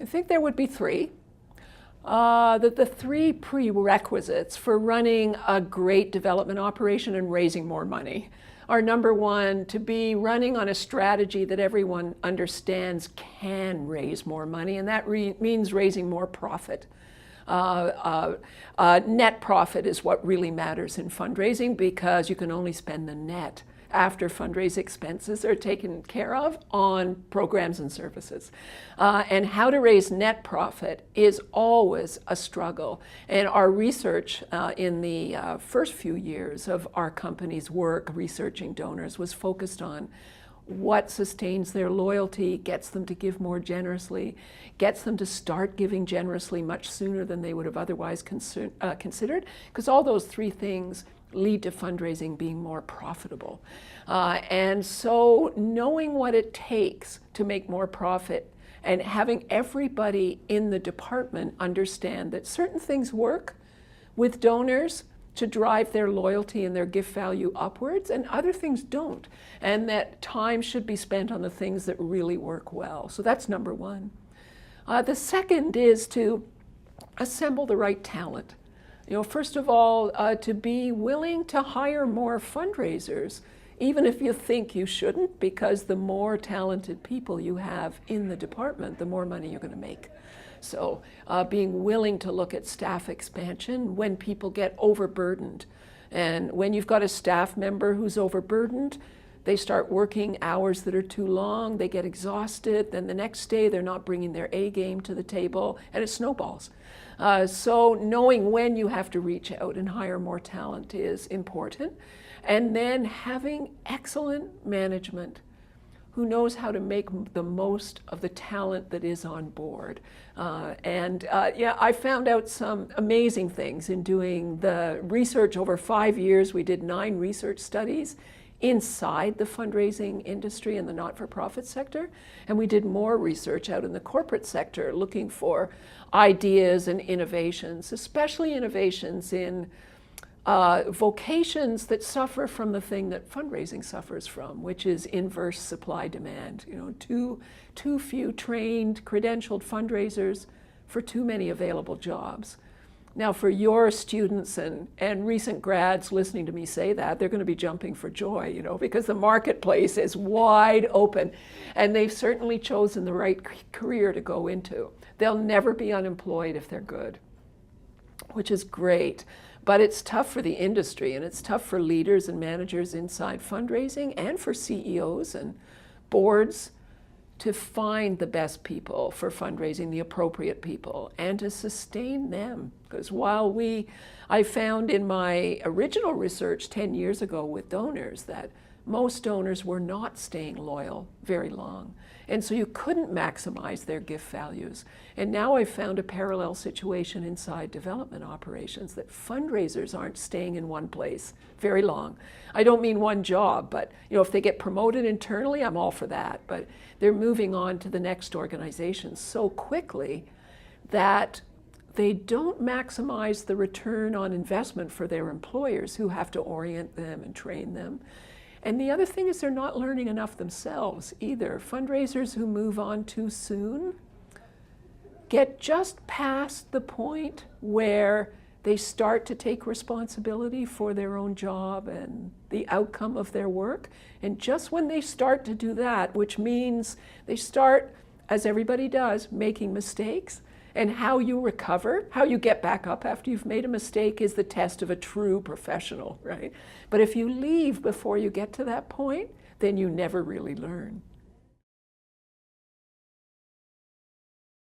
I think there would be three. The three prerequisites for running a great development operation and raising more money are: number one, to be running on a strategy that everyone understands can raise more money, and that means raising more profit. Net profit is what really matters in fundraising, because you can only spend the net after fundraise expenses are taken care of on programs and services. And how to raise net profit is always a struggle. And our research in the first few years of our company's work researching donors was focused on what sustains their loyalty, gets them to give more generously, gets them to start giving generously much sooner than they would have otherwise considered, because all those three things lead to fundraising being more profitable. And so knowing what it takes to make more profit and having everybody in the department understand that certain things work with donors to drive their loyalty and their gift value upwards, and other things don't, and that time should be spent on the things that really work well. So that's number one. The second is to assemble the right talent. First of all, to be willing to hire more fundraisers, even if you think you shouldn't, because the more talented people you have in the department, the more money you're going to make. So being willing to look at staff expansion when people get overburdened. And when you've got a staff member who's overburdened, they start working hours that are too long, they get exhausted, then the next day they're not bringing their A game to the table, and it snowballs. So knowing when you have to reach out and hire more talent is important. And then having excellent management who knows how to make the most of the talent that is on board. I found out some amazing things in doing the research over 5 years. We did 9 research studies inside the fundraising industry and the not-for-profit sector. And we did more research out in the corporate sector looking for ideas and innovations, especially innovations in vocations that suffer from the thing that fundraising suffers from, which is inverse supply demand. Too few trained, credentialed fundraisers for too many available jobs. Now, for your students and recent grads listening to me say that, they're going to be jumping for joy, because the marketplace is wide open, and they've certainly chosen the right career to go into. They'll never be unemployed if they're good, which is great. But it's tough for the industry, and it's tough for leaders and managers inside fundraising, and for CEOs and boards to find the best people for fundraising, the appropriate people, and to sustain them. Because I found in my original research 10 years ago with donors that most donors were not staying loyal very long. And so you couldn't maximize their gift values. And now I've found a parallel situation inside development operations, that fundraisers aren't staying in one place very long. I don't mean one job, but if they get promoted internally, I'm all for that. But they're moving on to the next organization so quickly that they don't maximize the return on investment for their employers, who have to orient them and train them. And the other thing is they're not learning enough themselves either. Fundraisers who move on too soon get just past the point where they start to take responsibility for their own job and the outcome of their work. And just when they start to do that, which means they start, as everybody does, making mistakes, and how you recover, how you get back up after you've made a mistake, is the test of a true professional, right? But if you leave before you get to that point, then you never really learn.